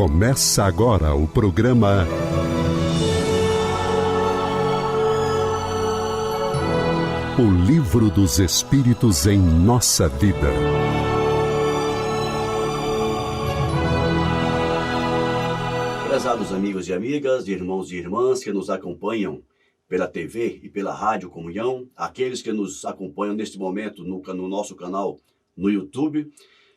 Começa agora o programa O Livro dos Espíritos em Nossa Vida. Prezados amigos e amigas, irmãos e irmãs que nos acompanham pela TV e pela Rádio Comunhão, aqueles que nos acompanham neste momento no nosso canal no YouTube,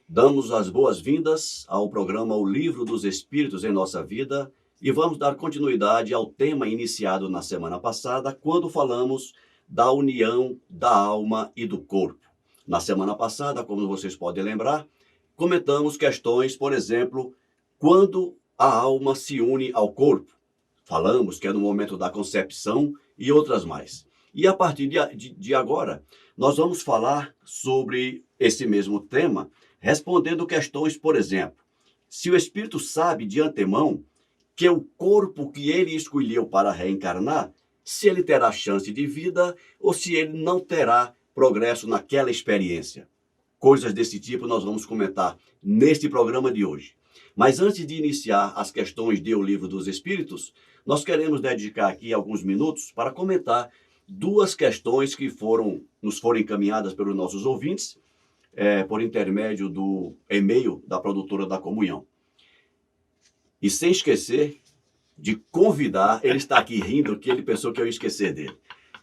damos as boas-vindas ao programa O Livro dos Espíritos em Nossa Vida e vamos dar continuidade ao tema iniciado na semana passada, quando falamos da união da alma e do corpo. Na semana passada, como vocês podem lembrar, comentamos questões, por exemplo, quando a alma se une ao corpo. Falamos que é no momento da concepção e outras mais. E a partir de agora, nós vamos falar sobre esse mesmo tema, respondendo questões, por exemplo, se o espírito sabe de antemão que o corpo que ele escolheu para reencarnar, se ele terá chance de vida ou se ele não terá progresso naquela experiência. Coisas desse tipo nós vamos comentar neste programa de hoje. Mas antes de iniciar as questões do Livro dos Espíritos, nós queremos dedicar aqui alguns minutos para comentar duas questões que nos foram encaminhadas pelos nossos ouvintes, por intermédio do e-mail da produtora da Comunhão. E sem esquecer de convidar, ele está aqui rindo que ele pensou que eu ia esquecer dele,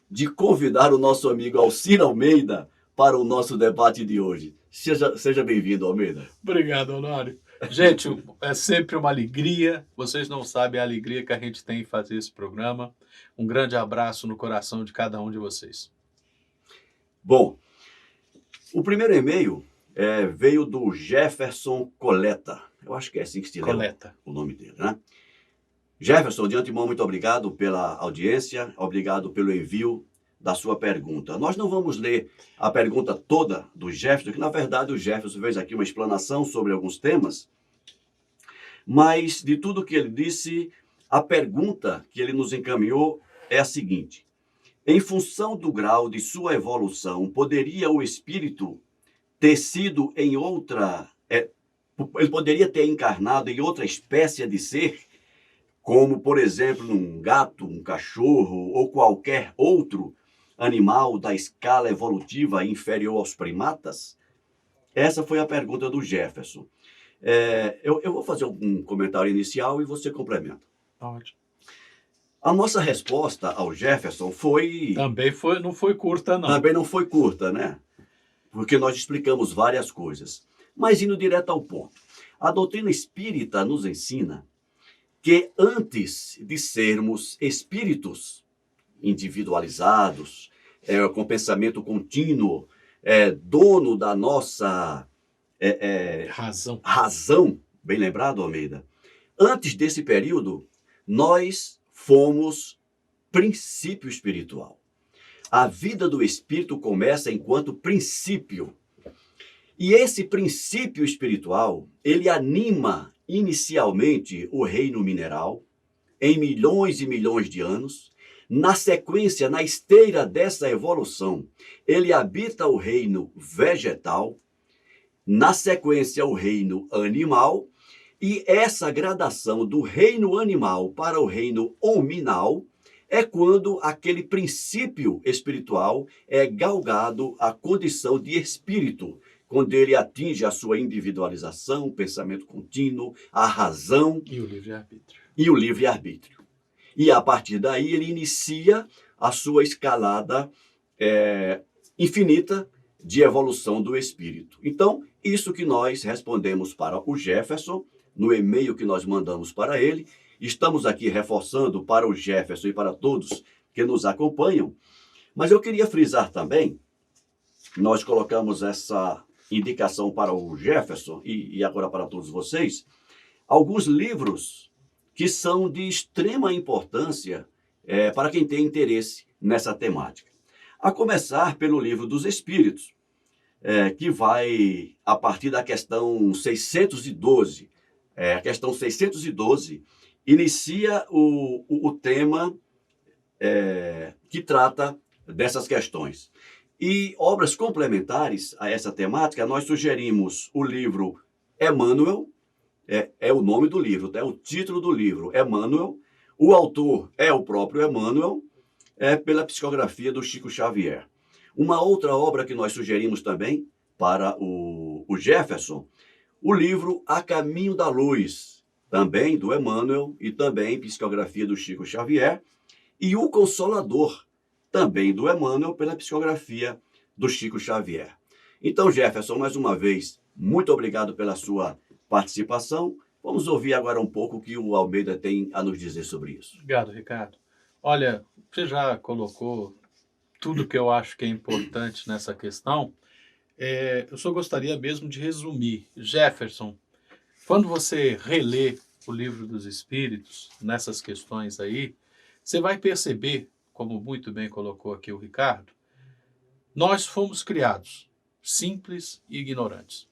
de convidar o nosso amigo Alcir Almeida para o nosso debate de hoje. Seja bem-vindo, Almeida. Obrigado, Honório. Gente, é sempre uma alegria, vocês não sabem a alegria que a gente tem em fazer esse programa. Um grande abraço no coração de cada um de vocês. Bom, o primeiro e-mail veio do Jefferson Coleta. Eu acho que é assim que se lê o nome dele, né? Jefferson, de antemão, muito obrigado pela audiência, obrigado pelo envio da sua pergunta. Nós não vamos ler a pergunta toda do Jefferson, que na verdade o Jefferson fez aqui uma explanação sobre alguns temas, mas de tudo que ele disse, a pergunta que ele nos encaminhou é a seguinte: em função do grau de sua evolução, poderia o espírito ter sido em outra... ele poderia ter encarnado em outra espécie de ser, como, por exemplo, um gato, um cachorro ou qualquer outro animal da escala evolutiva inferior aos primatas? Essa foi a pergunta do Jefferson. Eu vou fazer um comentário inicial e você complementa. Ótimo. A nossa resposta ao Jefferson foi... Não foi curta, não. Também não foi curta, né? Porque nós explicamos várias coisas. Mas indo direto ao ponto. A doutrina espírita nos ensina que antes de sermos espíritos individualizados, com pensamento contínuo, dono da nossa razão, bem lembrado, Almeida, antes desse período, nós fomos princípio espiritual. A vida do espírito começa enquanto princípio. E esse princípio espiritual, ele anima inicialmente o reino mineral, em milhões e milhões de anos. Na sequência, na esteira dessa evolução, ele habita o reino vegetal, na sequência o reino animal, e essa gradação do reino animal para o reino hominal é quando aquele princípio espiritual é galgado à condição de espírito, quando ele atinge a sua individualização, o pensamento contínuo, a razão e o livre-arbítrio. E a partir daí ele inicia a sua escalada infinita de evolução do espírito. Então, isso que nós respondemos para o Jefferson, no e-mail que nós mandamos para ele, estamos aqui reforçando para o Jefferson e para todos que nos acompanham, mas eu queria frisar também, nós colocamos essa indicação para o Jefferson e agora para todos vocês, alguns livros que são de extrema importância para quem tem interesse nessa temática. A começar pelo Livro dos Espíritos, que vai a partir da questão 612. A questão 612 inicia o tema que trata dessas questões. E obras complementares a essa temática, nós sugerimos o livro Emmanuel, é o nome do livro, é o título do livro, Emmanuel. O autor é o próprio Emmanuel, pela psicografia do Chico Xavier. Uma outra obra que nós sugerimos também para o Jefferson, o livro A Caminho da Luz, também do Emmanuel e também psicografia do Chico Xavier, e O Consolador, também do Emmanuel, pela psicografia do Chico Xavier. Então, Jefferson, mais uma vez, muito obrigado pela sua participação. Vamos ouvir agora um pouco o que o Almeida tem a nos dizer sobre isso. Obrigado, Ricardo. Olha, você já colocou tudo que eu acho que é importante nessa questão. Eu só gostaria mesmo de resumir. Jefferson, quando você relê o Livro dos Espíritos, nessas questões aí, você vai perceber, como muito bem colocou aqui o Ricardo, nós fomos criados simples e ignorantes.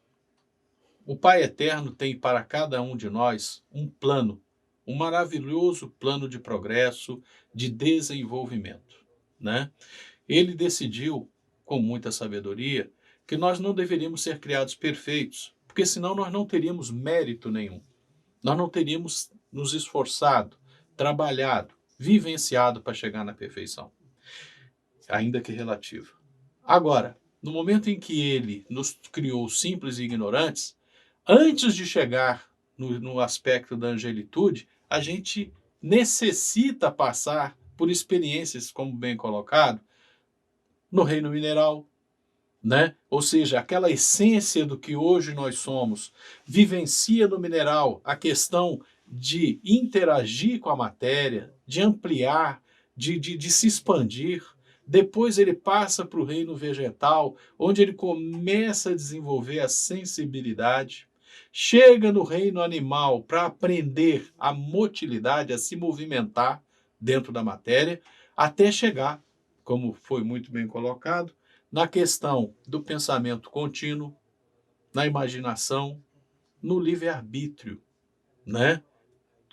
O Pai Eterno tem para cada um de nós um plano, um maravilhoso plano de progresso, de desenvolvimento, né? Ele decidiu, com muita sabedoria, que nós não deveríamos ser criados perfeitos, porque senão nós não teríamos mérito nenhum. Nós não teríamos nos esforçado, trabalhado, vivenciado para chegar na perfeição, ainda que relativa. Agora, no momento em que ele nos criou simples e ignorantes, antes de chegar no aspecto da angelitude, a gente necessita passar por experiências, como bem colocado, no reino mineral, né? Ou seja, aquela essência do que hoje nós somos, vivencia no mineral a questão de interagir com a matéria, de ampliar, de se expandir. Depois ele passa para o reino vegetal, onde ele começa a desenvolver a sensibilidade. Chega no reino animal para aprender a motilidade, a se movimentar dentro da matéria, até chegar, como foi muito bem colocado, na questão do pensamento contínuo, na imaginação, no livre-arbítrio, né?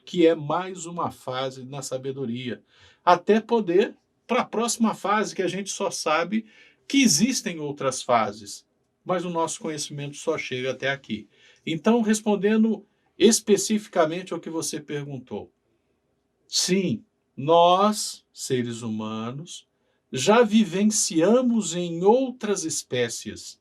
Que é mais uma fase na sabedoria. Até poder, para a próxima fase, que a gente só sabe que existem outras fases, mas o nosso conhecimento só chega até aqui. Então, respondendo especificamente ao que você perguntou, sim, nós, seres humanos, já vivenciamos em outras espécies,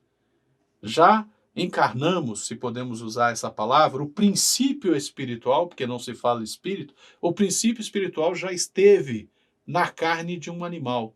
já encarnamos, se podemos usar essa palavra, o princípio espiritual, porque não se fala espírito, o princípio espiritual já esteve na carne de um animal,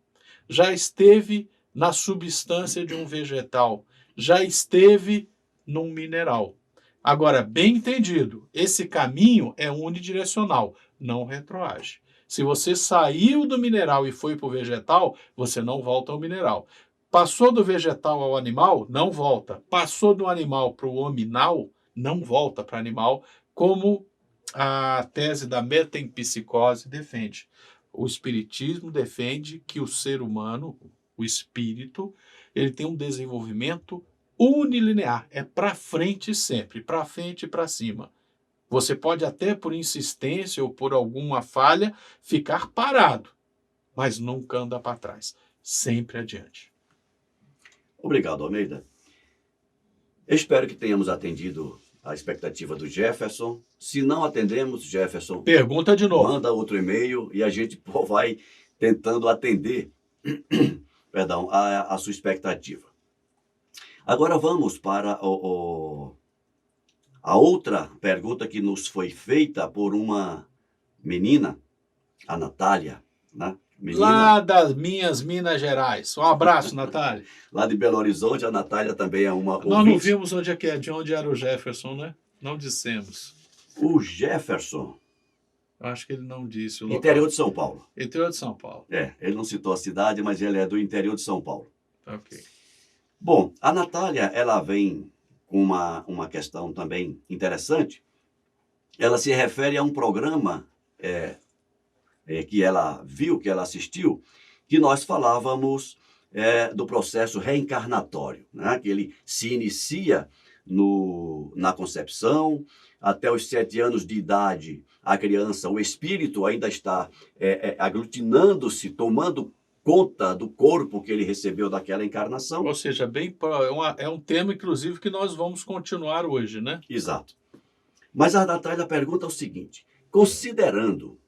já esteve na substância de um vegetal, já esteve num mineral. Agora, bem entendido, esse caminho é unidirecional, não retroage. Se você saiu do mineral e foi para o vegetal, você não volta ao mineral. Passou do vegetal ao animal, não volta. Passou do animal para o hominal, não volta para o animal, como a tese da metempsicose defende. O espiritismo defende que o ser humano, o espírito, ele tem um desenvolvimento unilinear, é para frente sempre, para frente e para cima. Você pode até, por insistência ou por alguma falha, ficar parado, mas nunca anda para trás, sempre adiante. Obrigado, Almeida. Espero que tenhamos atendido a expectativa do Jefferson. Se não atendemos, Jefferson, pergunta de novo. Manda outro e-mail e a gente vai tentando atender perdão, a sua expectativa. Agora vamos para a outra pergunta que nos foi feita por uma menina, a Natália, né? Menina, lá das minhas Minas Gerais. Um abraço, Natália. Lá de Belo Horizonte, a Natália também é uma Nós não ouvinte. vimos onde é que é, de onde era o Jefferson, né? Não dissemos. O Jefferson, Acho que ele não disse o local. interior de São Paulo. Interior de São Paulo. Ele não citou a cidade, mas ele é do interior de São Paulo. Ok. Bom, a Natália, ela vem com uma questão também interessante. Ela se refere a um programa que ela viu, que ela assistiu, que nós falávamos do processo reencarnatório, né? Que ele se inicia na concepção, até os 7 anos de idade, a criança, o espírito ainda está aglutinando-se, tomando conta do corpo que ele recebeu daquela encarnação. Ou seja, é um tema, inclusive, que nós vamos continuar hoje, né? Exato. Mas a Natália pergunta o seguinte: considerando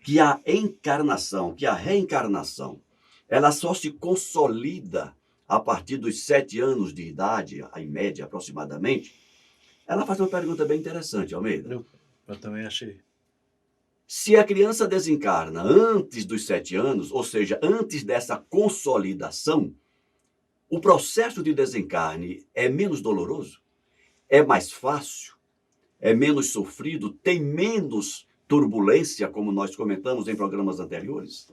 que a encarnação, que a reencarnação, ela só se consolida a partir dos 7 anos de idade, em média aproximadamente, ela faz uma pergunta bem interessante, Almeida. Eu também achei. Se a criança desencarna antes dos 7 anos, ou seja, antes dessa consolidação, o processo de desencarne é menos doloroso? É mais fácil? É menos sofrido? Tem menos turbulência, como nós comentamos em programas anteriores?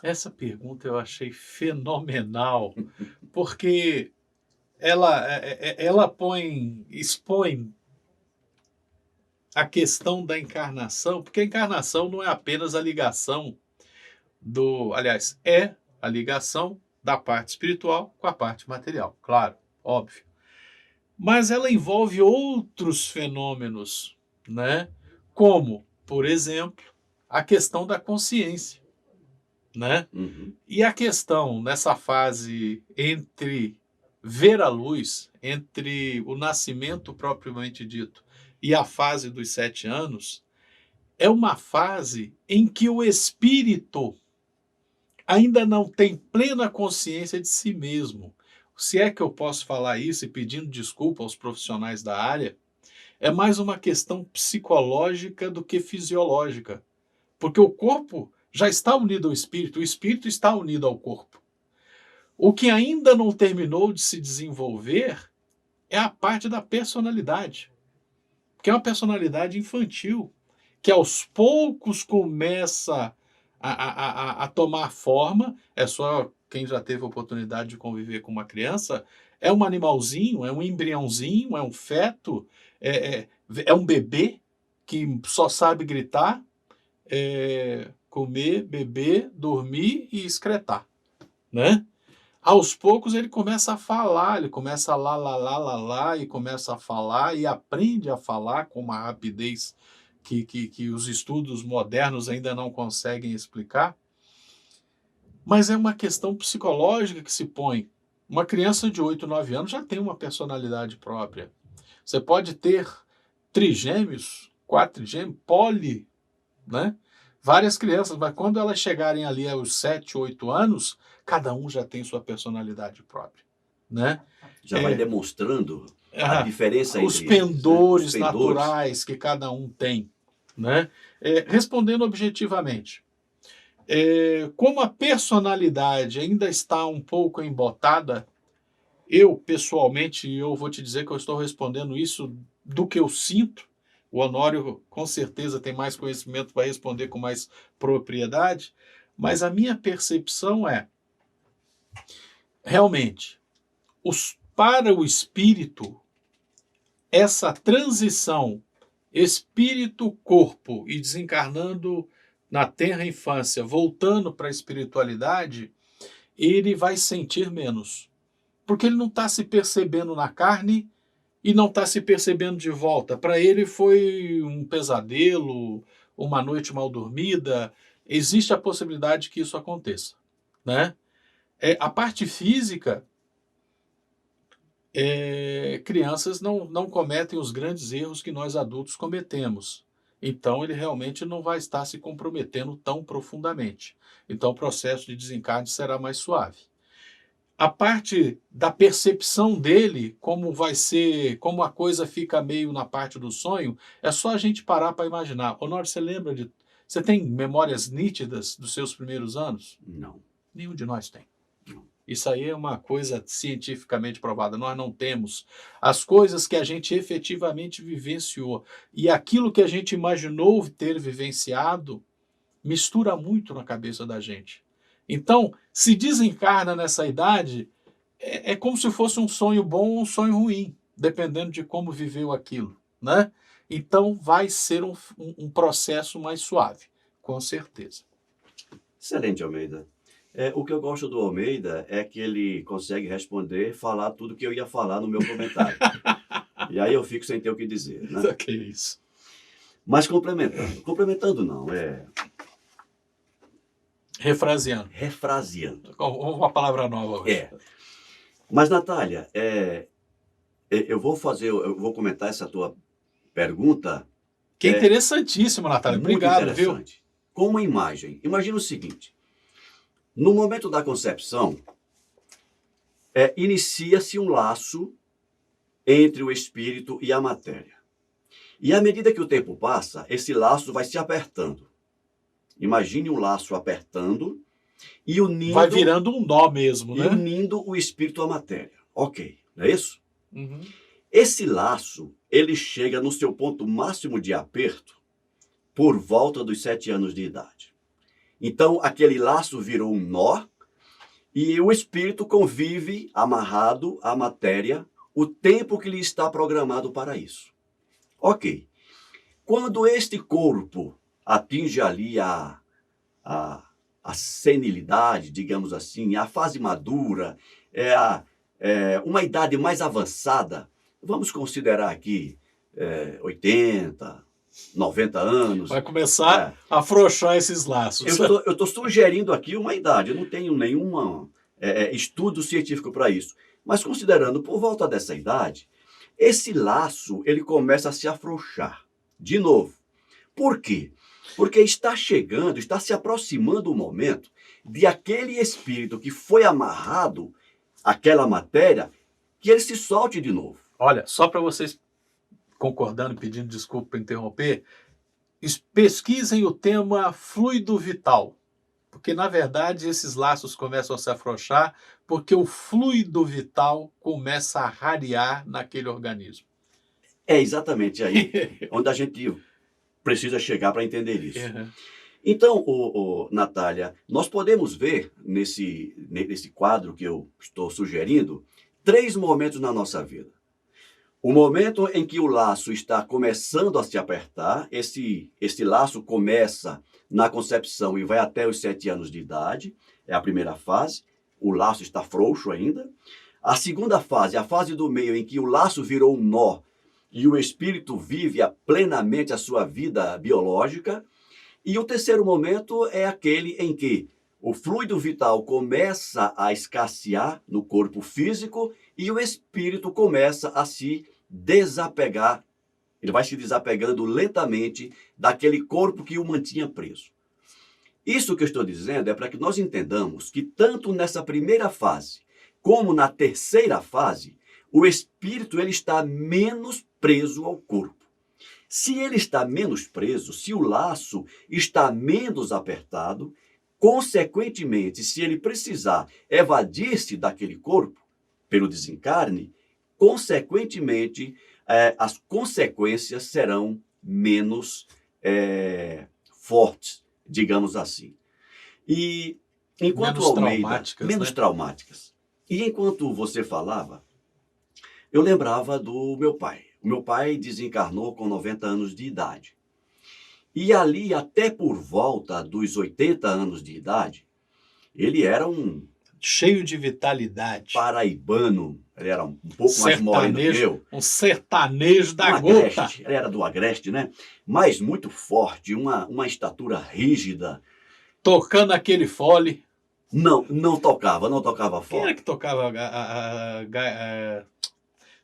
Essa pergunta eu achei fenomenal, porque ela expõe a questão da encarnação, porque a encarnação não é apenas a ligação aliás, é a ligação da parte espiritual com a parte material, claro, óbvio. Mas ela envolve outros fenômenos, né? Como, por exemplo, a questão da consciência, né? Uhum. E a questão nessa fase entre ver a luz, entre o nascimento propriamente dito e a fase dos 7 anos, é uma fase em que o espírito ainda não tem plena consciência de si mesmo. Se é que eu posso falar isso e pedindo desculpa aos profissionais da área, é mais uma questão psicológica do que fisiológica. Porque o corpo já está unido ao espírito, o espírito está unido ao corpo. O que ainda não terminou de se desenvolver é a parte da personalidade, que é uma personalidade infantil, que aos poucos começa a tomar forma. É só quem já teve a oportunidade de conviver com uma criança, é um animalzinho, é um embriãozinho, é um feto, é um bebê que só sabe gritar, comer, beber, dormir e excretar, né? Aos poucos ele começa a falar, ele começa a lá, e começa a falar e aprende a falar com uma rapidez que os estudos modernos ainda não conseguem explicar. Mas é uma questão psicológica que se põe. Uma criança de 8, 9 anos já tem uma personalidade própria. Você pode ter trigêmeos, quatrigêmeos, né? Várias crianças, mas quando elas chegarem ali aos 7, 8 anos, cada um já tem sua personalidade própria, né? Já vai demonstrando a diferença os entre pendores, os pendores naturais que cada um tem, né? Respondendo objetivamente, como a personalidade ainda está um pouco embotada, eu pessoalmente, eu vou te dizer que eu estou respondendo isso do que eu sinto. O Honório com certeza tem mais conhecimento, vai responder com mais propriedade, mas a minha percepção é, realmente, para o espírito, essa transição espírito-corpo e desencarnando na tenra infância, voltando para a espiritualidade, ele vai sentir menos. Porque ele não está se percebendo na carne e não está se percebendo de volta. Para ele foi um pesadelo, uma noite mal dormida. Existe a possibilidade que isso aconteça, né? A parte física, crianças não cometem os grandes erros que nós adultos cometemos. Então ele realmente não vai estar se comprometendo tão profundamente. Então o processo de desencarne será mais suave. A parte da percepção dele, como vai ser, como a coisa fica meio na parte do sonho, é só a gente parar para imaginar. Honório, você tem memórias nítidas dos seus primeiros anos? Não. Nenhum de nós tem. Não. Isso aí é uma coisa cientificamente provada. Nós não temos as coisas que a gente efetivamente vivenciou. E aquilo que a gente imaginou ter vivenciado mistura muito na cabeça da gente. Então, se desencarna nessa idade, é como se fosse um sonho bom ou um sonho ruim, dependendo de como viveu aquilo, né? Então, vai ser um processo mais suave, com certeza. Excelente, Almeida. O que eu gosto do Almeida é que ele consegue responder, falar tudo que eu ia falar no meu comentário. E aí eu fico sem ter o que dizer, né? Que isso. Mas complementando não, refraseando. Uma palavra nova hoje. Mas, Natália, eu vou comentar essa tua pergunta Que é interessantíssimo, Natália. muito Obrigado, viu? interessante. Com uma imagem. Imagina o seguinte. No momento da concepção, inicia-se um laço entre o espírito e a matéria. E à medida que o tempo passa, esse laço vai se apertando. Imagine um laço apertando e unindo... Vai virando um nó mesmo, e né? unindo o espírito à matéria. Ok, não é isso? Uhum. Esse laço, ele chega no seu ponto máximo de aperto por volta dos 7 anos de idade. Então, aquele laço virou um nó e o espírito convive amarrado à matéria o tempo que lhe está programado para isso. Ok. Quando este corpo atinge ali a senilidade, digamos assim, a fase madura, uma idade mais avançada, vamos considerar aqui 80, 90 anos. Vai começar a afrouxar esses laços. Eu estou sugerindo aqui uma idade, eu não tenho nenhum estudo científico para isso. Mas considerando por volta dessa idade, esse laço ele começa a se afrouxar de novo. Por quê? Porque está chegando, está se aproximando o momento de aquele espírito que foi amarrado àquela matéria, que ele se solte de novo. Olha, só para vocês concordando, pedindo desculpa por interromper, pesquisem o tema fluido vital, porque na verdade esses laços começam a se afrouxar porque o fluido vital começa a rarear naquele organismo. É exatamente aí onde a gente precisa chegar para entender isso. Uhum. Então, Natália, nós podemos ver nesse quadro que eu estou sugerindo 3 momentos na nossa vida. O momento em que o laço está começando a se apertar, esse laço começa na concepção e vai até os 7 anos de idade, é a primeira fase, o laço está frouxo ainda. A segunda fase, a fase do meio, em que o laço virou um nó e o espírito vive plenamente a sua vida biológica. E o terceiro momento é aquele em que o fluido vital começa a escassear no corpo físico e o espírito começa a se desapegar. Ele vai se desapegando lentamente daquele corpo que o mantinha preso. Isso que eu estou dizendo é para que nós entendamos que tanto nessa primeira fase como na terceira fase, o espírito ele está menos preso ao corpo. Se ele está menos preso, se o laço está menos apertado, consequentemente, se ele precisar evadir-se daquele corpo pelo desencarne, consequentemente, as consequências serão menos fortes, digamos assim. E enquanto menos Almeida, traumáticas, menos né? traumáticas. E enquanto você falava, eu lembrava do meu pai. O meu pai desencarnou com 90 anos de idade. E ali, até por volta dos 80 anos de idade, ele era um Cheio de vitalidade. paraibano. Ele era um pouco mais moreno que eu. Um sertanejo da Um gota. agreste, ele era do Agreste, né? Mas muito forte, uma estatura rígida. Tocando aquele fole. Não tocava Quem era fora. que tocava a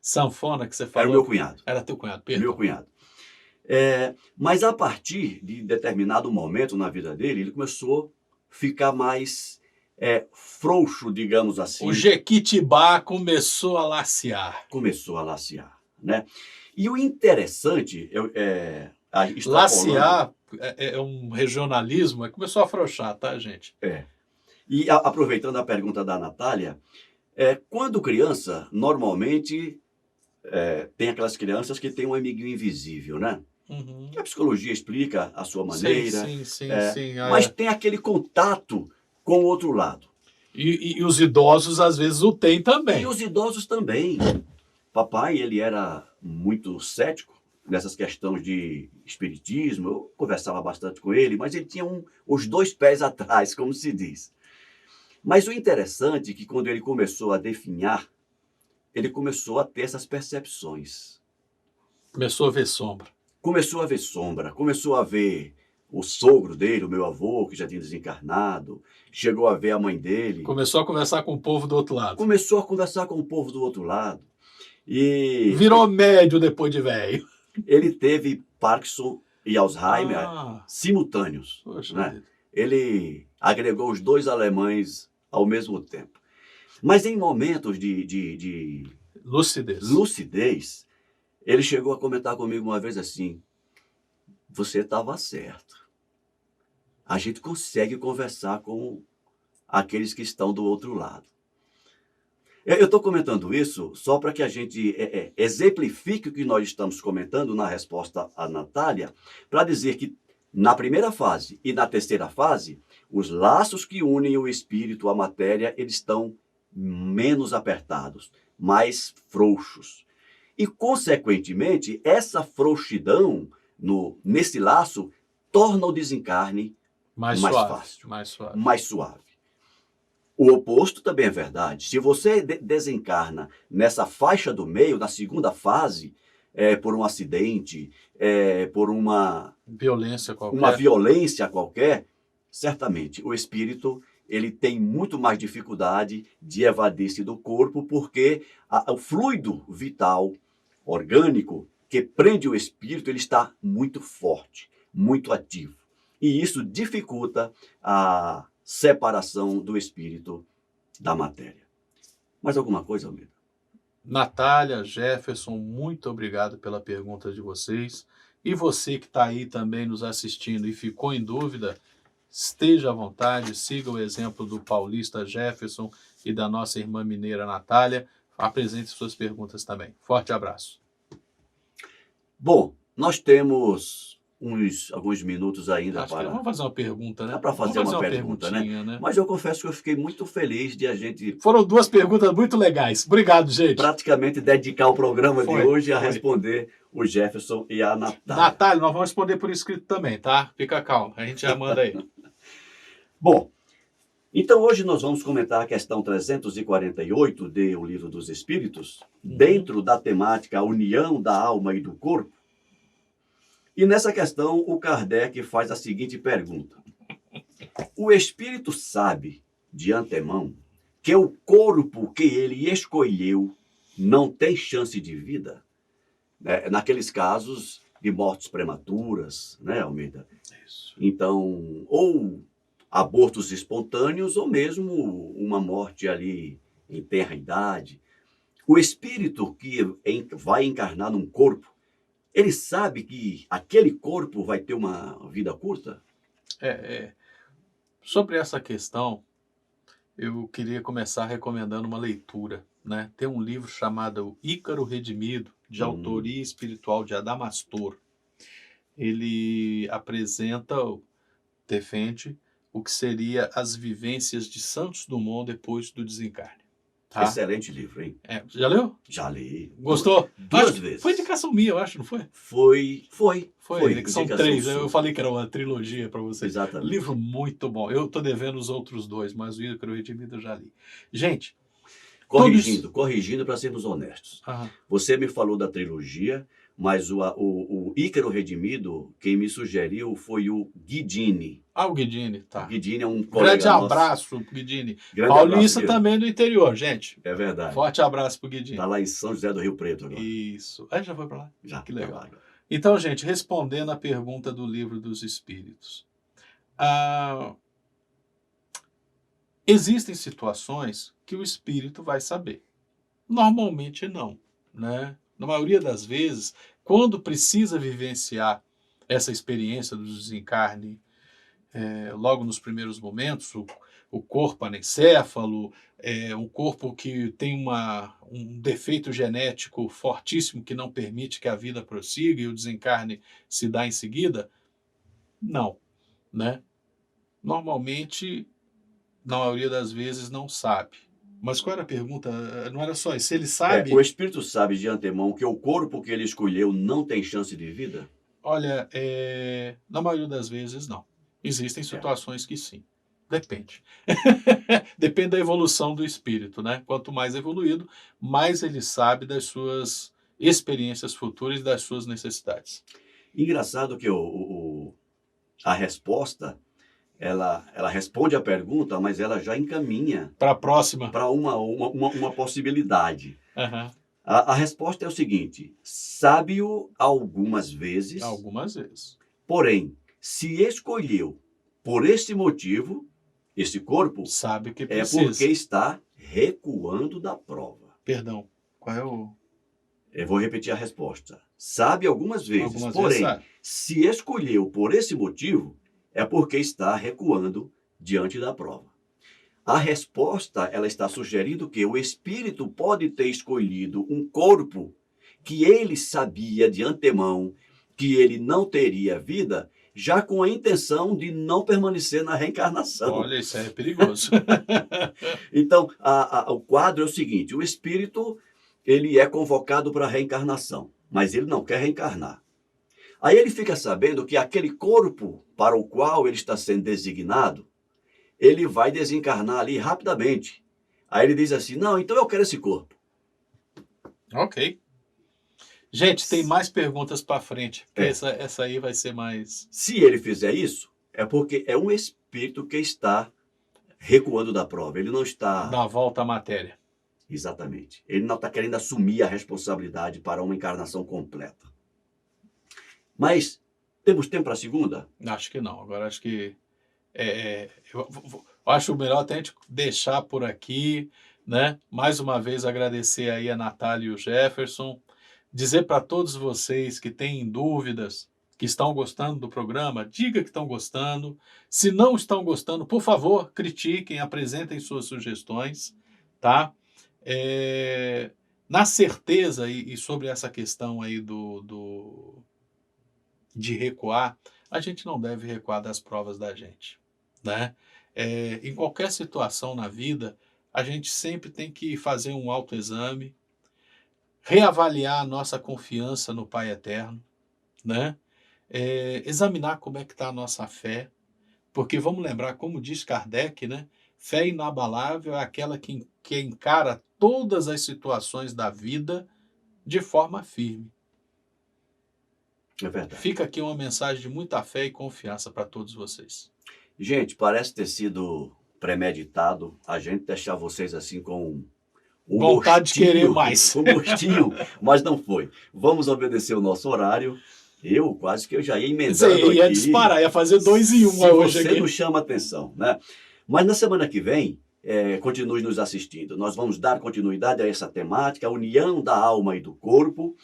sanfona que você falou? Era o meu cunhado. Era teu cunhado, Meu perdão. cunhado. Mas a partir de determinado momento na vida dele, ele começou a ficar mais frouxo, digamos assim. O Jequitibá começou a lacear. Começou a lacear, né? E o interessante, extrapolando- Lacear é um regionalismo, começou a afrouxar, tá, gente? E aproveitando a pergunta da Natália, quando criança, normalmente tem aquelas crianças que têm um amiguinho invisível, né? Uhum. A psicologia explica a sua maneira, Sim. mas tem aquele contato com o outro lado. E os idosos, às vezes, o têm também. E os idosos também. Papai, ele era muito cético nessas questões de espiritismo. Eu conversava bastante com ele, mas ele tinha os 2 pés atrás, como se diz. Mas o interessante é que quando ele começou a definhar, ele começou a ter essas percepções. Começou a ver sombra. Começou a ver sombra, começou a ver o sogro dele, o meu avô, que já tinha desencarnado, chegou a ver a mãe dele. Começou a conversar com o povo do outro lado. Começou a conversar com o povo do outro lado. E Virou médio depois de velho. ele teve Parkinson e Alzheimer Ah, simultâneos, poxa né? vida. Ele agregou os dois alemães ao mesmo tempo. Mas em momentos de Lucidez. lucidez, ele chegou a comentar comigo uma vez assim: você estava certo. A gente consegue conversar com aqueles que estão do outro lado. Eu estou comentando isso só para que a gente exemplifique o que nós estamos comentando na resposta à Natália, para dizer que na primeira fase e na terceira fase, os laços que unem o espírito à matéria, eles estão menos apertados, mais frouxos. E, consequentemente, essa frouxidão nesse laço torna o desencarne Mais mais suave. fácil, Mais suave. mais suave. O oposto também é verdade. Se você desencarna nessa faixa do meio, na segunda fase, por um acidente, por uma Violência qualquer. violência qualquer, certamente o espírito ele tem muito mais dificuldade de evadir-se do corpo, porque o fluido vital, orgânico, que prende o espírito, ele está muito forte, muito ativo. E isso dificulta a separação do espírito da matéria. Mais alguma coisa, Almeida? Natália, Jefferson, muito obrigado pela pergunta de vocês. E você que está aí também nos assistindo e ficou em dúvida, esteja à vontade, siga o exemplo do paulista Jefferson e da nossa irmã mineira Natália. Apresente suas perguntas também. Forte abraço. Bom, nós temos alguns minutos ainda Acho que para... vamos fazer uma pergunta, né? Dá para fazer Vamos uma pergunta, né? perguntinha, né? Mas eu confesso que eu fiquei muito feliz de a gente Foram duas perguntas muito legais. Obrigado, gente. praticamente dedicar o programa de Foi, hoje a foi. responder o Jefferson e a Natália. Natália, nós vamos responder por escrito também, tá? Fica calmo, a gente já manda aí. Bom, então hoje nós vamos comentar a questão 348 de O Livro dos Espíritos, dentro da temática a união da alma e do corpo. E nessa questão, o Kardec faz a seguinte pergunta: o espírito sabe, de antemão, que o corpo que ele escolheu não tem chance de vida? Naqueles casos de mortes prematuras, né, Almeida? Isso. Então, ou abortos espontâneos, ou mesmo uma morte ali em tenra idade. O espírito que vai encarnar num corpo, ele sabe que aquele corpo vai ter uma vida curta? Sobre essa questão, eu queria começar recomendando uma leitura, né? Tem um livro chamado Ícaro Redimido, de autoria espiritual de Adamastor. Ele defende o que seria as vivências de Santos Dumont depois do desencarne. Tá? Excelente livro, hein? Já leu? Já li. Gostou? Duas vezes. Foi indicação minha, eu acho, não foi? Foi. Que são indicação 3, sua. eu falei que era uma trilogia para vocês. Exatamente. Livro muito bom. Eu tô devendo os outros 2, mas o Ícaro Redimido eu já li. Gente, Corrigindo para sermos honestos. Aham. Você me falou da trilogia, mas o Ícaro Redimido, quem me sugeriu foi o Guidini. O Guidini, tá. O Guidini é um colega Grande nosso. abraço, Guidini. Grande Paulista abraço, também do interior, gente. É verdade. Forte abraço pro Guidini. Está lá em São José do Rio Preto agora. Isso. Já foi para lá? Já. Que legal. Tá lá agora. Então, gente, respondendo a pergunta do Livro dos Espíritos. Existem situações que o espírito vai saber. Normalmente não, né? Na maioria das vezes, quando precisa vivenciar essa experiência do desencarne, logo nos primeiros momentos, o corpo anencéfalo, um corpo que tem um defeito genético fortíssimo que não permite que a vida prossiga e o desencarne se dá em seguida? Não, né? Normalmente, na maioria das vezes, não sabe. Mas qual era a pergunta? Não era só isso. Se ele sabe... O espírito sabe de antemão que o corpo que ele escolheu não tem chance de vida? Olha, na maioria das vezes, não. Existem situações que sim. Depende. Depende da evolução do espírito, né? Quanto mais evoluído, mais ele sabe das suas experiências futuras e das suas necessidades. Engraçado que a resposta, ela responde a pergunta, mas ela já encaminha Para a próxima. para uma possibilidade. Uhum. A resposta é o seguinte: sabe-o algumas vezes, Algumas vezes. porém, se escolheu por esse motivo, esse corpo, Sabe que é precisa. porque está recuando da prova. Perdão, qual é o... Eu vou repetir a resposta. Sabe algumas vezes, Algumas vezes porém, sabe. se escolheu por esse motivo, é porque está recuando diante da prova. A resposta, ela está sugerindo que o espírito pode ter escolhido um corpo que ele sabia de antemão que ele não teria vida, já com a intenção de não permanecer na reencarnação. Olha, isso é perigoso. Então, o quadro é o seguinte: o espírito, ele é convocado para a reencarnação, mas ele não quer reencarnar. Aí ele fica sabendo que aquele corpo para o qual ele está sendo designado, ele vai desencarnar ali rapidamente. Aí ele diz assim: não, então eu quero esse corpo. Ok. Gente, tem mais perguntas para frente. É. Essa aí vai ser mais... Se ele fizer isso, é porque é um espírito que está recuando da prova. Ele não está... Dá a volta à matéria. Exatamente. Ele não está querendo assumir a responsabilidade para uma encarnação completa. Mas temos tempo para a segunda? Acho que não. Agora acho que... eu acho melhor até a gente deixar por aqui, né? Mais uma vez agradecer aí a Natália e o Jefferson. Dizer para todos vocês que têm dúvidas, que estão gostando do programa, diga que estão gostando. Se não estão gostando, por favor, critiquem, apresentem suas sugestões, tá? Na certeza, e sobre essa questão aí de recuar, a gente não deve recuar das provas da gente, né? Em qualquer situação na vida, a gente sempre tem que fazer um autoexame, reavaliar a nossa confiança no Pai Eterno, né? Examinar como é que está a nossa fé, porque vamos lembrar, como diz Kardec, né? Fé inabalável é aquela que encara todas as situações da vida de forma firme. É verdade. Fica aqui uma mensagem de muita fé e confiança para todos vocês. Gente, parece ter sido premeditado a gente deixar vocês assim com um Vontade de querer mais. um gostinho, mas não foi. Vamos obedecer o nosso horário. Eu quase que eu já ia emendando Você ia aqui. disparar, ia fazer 2 em 1 Se hoje você aqui. não chama atenção, né? Mas na semana que vem, continue nos assistindo. Nós vamos dar continuidade a essa temática, a união da alma e do corpo.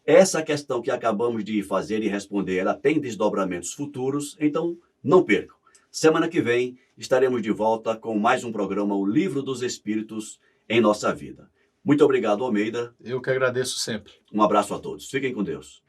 Essa questão que acabamos de fazer e responder, ela tem desdobramentos futuros, então não percam. Semana que vem estaremos de volta com mais um programa, O Livro dos Espíritos em Nossa Vida. Muito obrigado, Almeida. Eu que agradeço sempre. Um abraço a todos. Fiquem com Deus.